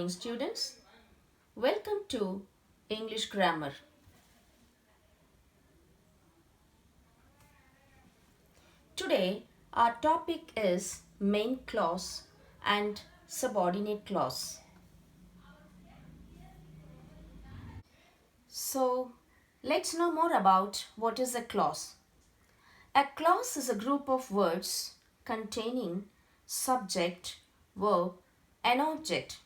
morning, students. Welcome to English Grammar. Today, our topic is main clause and subordinate clause. So, let's know more about what is a clause. A clause is a group of words containing subject, verb, and object.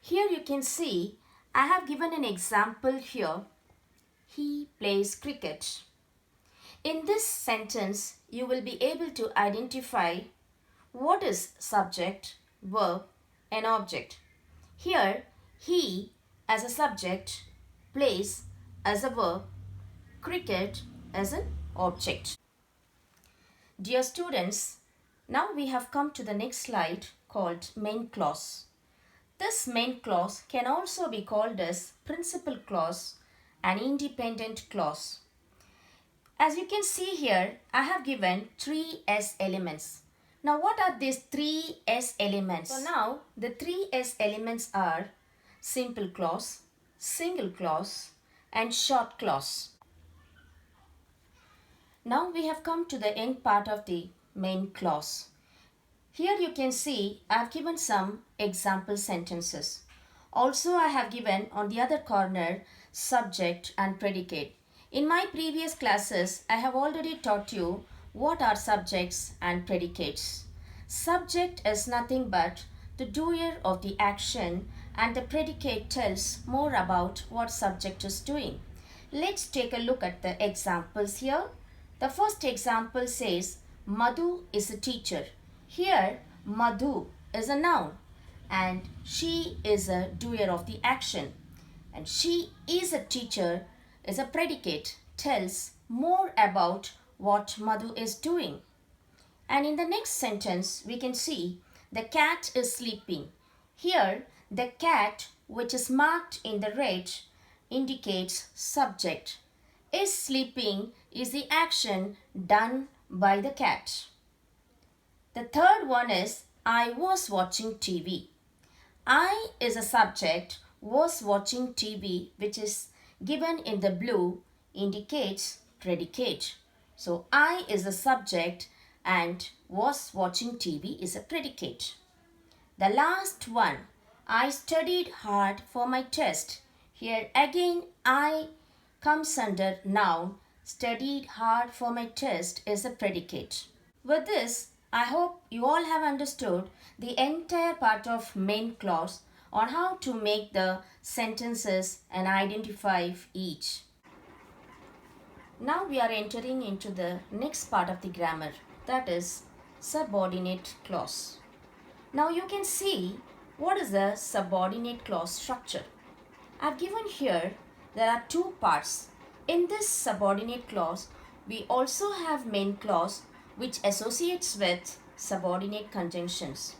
Here you can see I have given an example here. He plays cricket. In this sentence, you will be able to identify what is subject, verb, and object. Here, he as a subject, plays as a verb, cricket as an object. Dear students, now we have come to the next slide called main clause. This main clause can also be called as principal clause and independent clause. As you can see here, I have given 3 S elements. Now what are these 3 S elements? So now the 3 S elements are simple clause, single clause and short clause. Now we have come to the end part of the main clause. Here you can see I have given some example sentences. Also I have given on the other corner subject and predicate. In my previous classes, I have already taught you what are subjects and predicates. Subject is nothing but the doer of the action and the predicate tells more about what subject is doing. Let's take a look at the examples here. The first example says, Madhu is a teacher. Here, Madhu is a noun and she is a doer of the action. And she is a teacher is a predicate, tells more about what Madhu is doing. And in the next sentence, we can see the cat is sleeping. Here, the cat, which is marked in the red, indicates subject. Is sleeping is the action done by the cat. The third one is I was watching TV. I is a subject, was watching TV, which is given in the blue, indicates predicate. So I is a subject and was watching TV is a predicate. The last one, I studied hard for my test. Here again I comes under noun. Studied hard for my test is a predicate. With this, I hope you all have understood the entire part of main clause on how to make the sentences and identify each. Now we are entering into the next part of the grammar, that is subordinate clause. Now you can see what is the subordinate clause structure. I have given here there are 2 parts. In this subordinate clause, we also have main clause which associates with subordinate conjunctions.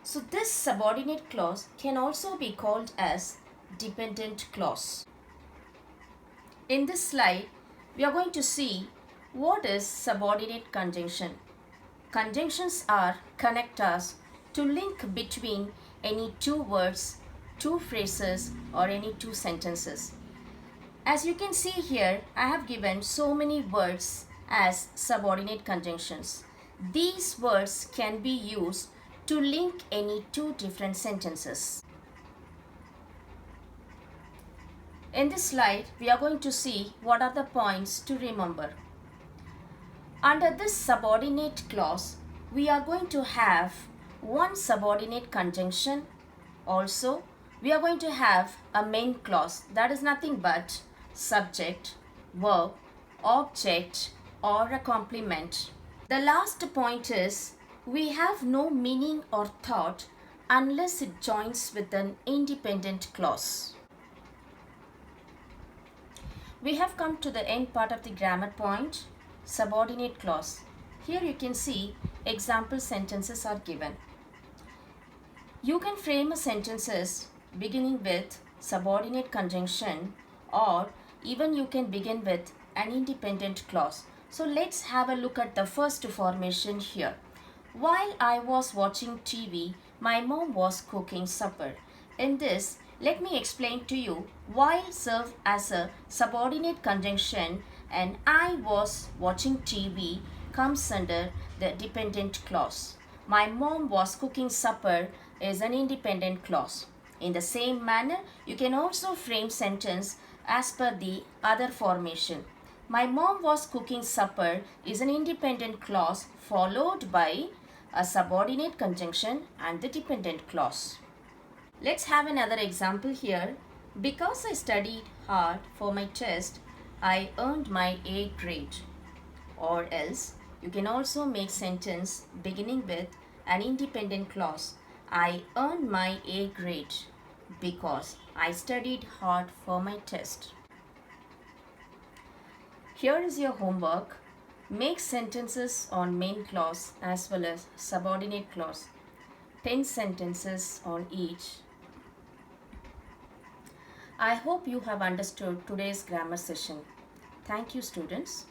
So this subordinate clause can also be called as dependent clause. In this slide, we are going to see what is subordinate conjunction. Conjunctions are connectors to link between any 2 words, 2 phrases or any 2 sentences. As you can see here, I have given so many words as subordinate conjunctions. These words can be used to link any 2 different sentences. In this slide, we are going to see what are the points to remember. Under this subordinate clause, we are going to have one subordinate conjunction. Also, we are going to have a main clause that is nothing but subject, verb, object or a complement. The last point is we have no meaning or thought unless it joins with an independent clause. We have come to the end part of the grammar point, subordinate clause. Here you can see example sentences are given. You can frame a sentences beginning with subordinate conjunction or even you can begin with an independent clause. So let's have a look at the first formation here. While I was watching TV, my mom was cooking supper. In this, let me explain to you while serve as a subordinate conjunction and I was watching TV comes under the dependent clause. My mom was cooking supper is an independent clause. In the same manner, you can also frame sentence as per the other formation. My mom was cooking supper is an independent clause followed by a subordinate conjunction and the dependent clause. Let's have another example here. Because I studied hard for my test, I earned my A grade. Or else, you can also make sentence beginning with an independent clause. I earned my A grade because I studied hard for my test. Here is your homework. Make sentences on main clause as well as subordinate clause. 10 sentences on each. I hope you have understood today's grammar session. Thank you, students.